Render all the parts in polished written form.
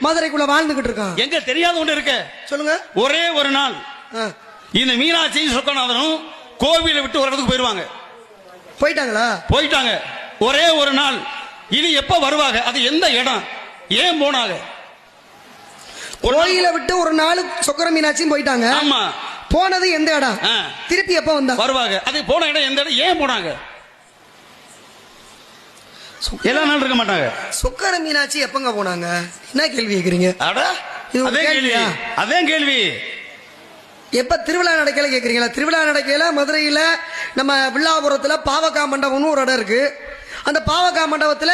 மதுரைக்குள்ள வாழ்ந்துகிட்டு இருக்கான். எங்க தெரியாத ஒன்று இருக்கு, சொல்லுங்க. ஒரே ஒரு நாள் இந்த மீனாட்சி சொக்கநாதனும் கோவிலை விட்டு ஒரு இடத்துக்கு போயிருவாங்க. போயிட்டாங்களா? போயிட்டாங்க. ஒரே ஒரு நாள். இது எப்ப வருவாங்க? அது எந்த இடம்? ஏன் போனாங்க? கோயிலை விட்டு ஒரு நாள் சொக்கர மீனாட்சியும் போயிட்டாங்க. ஆமா. போனது எந்த இடம்? திருப்பி எப்ப வந்தா வருவாங்க? அது போன இடம் எந்த இடம்? ஏன் போனாங்க? எல்லா நாள் இருக்க மாட்டாங்க. சொக்கர மீனாட்சி எப்பங்க போனாங்க? என்ன கேள்வி கேக்குறீங்க? அதே கேள்வி. எப்ப திருவிழா நடக்கல கேக்குறீங்களா? திருவிழா நடக்கல மதுரையில நம்ம வில்லாபுரத்துல பாவகா மண்டபம்னு ஒரு இடம் இருக்கு. அந்த பாவகா மண்டபத்துல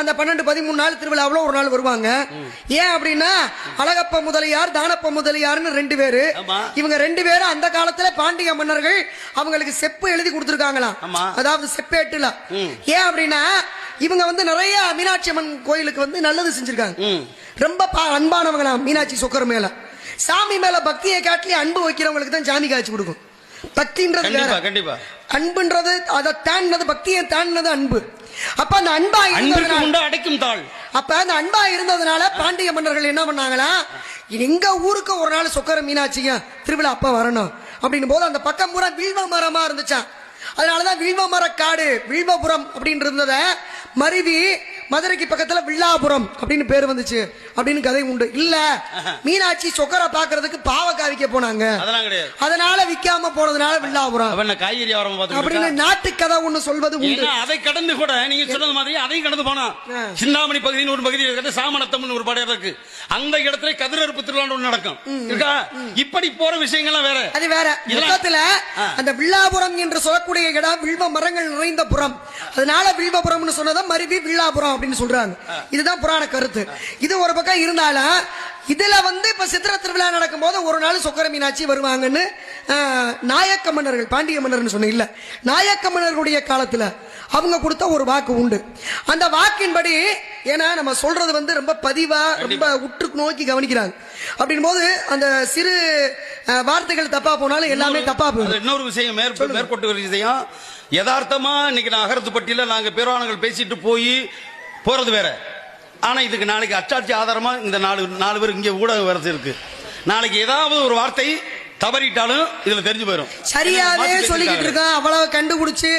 அந்த 12-13 நாள் திருவிழாவில் ஒரு நாள் வருவாங்க. ஏன் அப்படின்னா அழகப்ப முதலியார் தானப்ப முதலியார்னு 2 பேரு. இவங்க 2 பேரும் அந்த காலத்துல பாண்டிய மன்னர்கள் அவங்களுக்கு செப்பு எழுதி கொடுத்திருக்காங்களாம். அதாவது செப்பேட்டுல. ஏன் அப்படின்னா இவங்க நிறைய மீனாட்சி அம்மன் கோயிலுக்கு நல்லது செஞ்சிருக்காங்க. ரொம்ப அன்பானவங்களாம் மீனாட்சி சொக்கர் மேல. சாமி மேல பக்தியை காட்டி அன்பு வைக்கிறவங்களுக்கு தான் சாமி காட்சி கொடுக்கும். பக்தின்றது அன்புன்றது அதை தாண்டினது, பக்தியை தாண்டினது அன்பு. அப்ப அந்த அன்பா அடைக்கும் தாள். அப்ப அந்த அன்பா இருந்ததுனால பாண்டிய மன்னர்கள் என்ன பண்ணாங்களா, எங்க ஊருக்கு ஒரு நாள் சொக்கர மீனாட்சிங்க திருவிழா அப்ப வரணும் அப்படின்னு போது அந்த பக்கம் பூரா வில்வ மரமா இருந்துச்சான். அதனாலதான் வில்வ மரக்காடு வில்வபுரம் அப்படின்னு இருந்தத மருவி மதுரைக்கு பக்கத்துல வில்லாபுரம் அப்படின்னு பேர் வந்துச்சு அப்படின்னு கதை உண்டு. இல்ல மீனாட்சி சொக்கரை பாக்குறதுக்கு பாவக்காய் விற்க போனாங்க, அதனால விற்காம போனதுனால வில்லாபுரம் காய்கறி அப்படின்னு நாட்டு கதை ஒண்ணு சொல்வது உண்டு. அதை கடந்து கூட நீங்க சொன்னது மாதிரி அதையும் கடந்து போனா சிந்தாமணி பகுதியின் ஒரு பகுதி இருக்கிறது, சாமணத்தம் ஒரு படம் இருக்கு. அந்த இடத்துல கதிரறுப்பு திருவிழா ஒன்று நடக்கும். இப்படி போற விஷயங்கள்லாம் வேற, அது வேற. மொத்தத்துல அந்த வில்லாபுரம் என்று சொல்லக்கூடிய இடம் வில்வ மரங்கள் நிறைந்த புறம், அதனால வில்வபுரம்னு சொன்னதை மருவி வில்லாபுரம் அப்படின்னு சொல்றாங்க. இதுதான் புராண கருத்து. இது ஒரு பக்கம் இருந்தாலும் இதுல இப்ப சித்திர திருவிழா நடக்கும் போது ஒரு நாள் சொக்கர மீனாட்சி வருவாங்கன்னு நாயக்க மன்னர்கள், பாண்டிய மன்னர் சொன்ன இல்ல, நாயக்க மன்னர்களுடைய காலத்துல அவங்க கொடுத்த ஒரு வாக்கு உண்டு. அந்த வாக்கின்படி, ஏன்னா நம்ம சொல்றது ரொம்ப பதிவா ரொம்ப உற்று நோக்கி கவனிக்கிறாங்க. அப்படின் போது அந்த சிறு வார்த்தைகள் தப்பா போனாலும் எல்லாமே தப்பா போகுது. இன்னொரு விஷயம் மேற்கொண்டு ஒரு விஷயம், யதார்த்தமா இன்னைக்கு நான் அகரத்து பட்டியல நாங்க பேரானங்கள் பேசிட்டு போறது வேற. ஆனா இதுக்கு நாளைக்கு அச்சாட்சி ஆதாரமா இந்த 4 பேர் இங்க ஊடக வரது இருக்கு. நாளைக்கு ஏதாவது ஒரு வார்த்தை தவறிட்டாலும் இதுல தெரிஞ்சு போயிடும். சரியாவே சொல்லிக்கிட்டு இருக்கான், அவ்வளவு கண்டுபிடிச்சு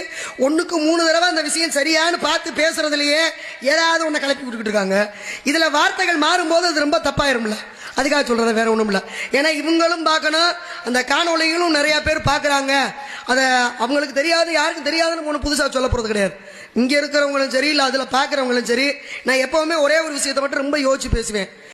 1க்கு 3 தடவை அந்த விஷயம் சரியானு பார்த்து பேசுறதுலயே ஏதாவது ஒண்ணு கிளப்பி விட்டுக்கிட்டு இருக்காங்க. இதுல வார்த்தைகள் மாறும்போது அது ரொம்ப தப்பாயிரும்ல, அதுக்காக சொல்றது, வேற ஒண்ணும் இல்ல. ஏன்னா இவங்களும் பார்க்கணும், அந்த காணொலிகளும் நிறைய பேர் பாக்குறாங்க. அத அவங்களுக்கு தெரியாது, யாருக்கும் தெரியாதுன்னு ஒண்ணு புதுசா சொல்ல போறது கிடையாது. இங்க இருக்கிறவங்களும் சரி, இல்ல அதுல பாக்குறவங்களும் சரி, நான் எப்பவுமே ஒரே ஒரு விஷயத்தை மட்டும் ரொம்ப யோசிச்சு பேசுவேன்.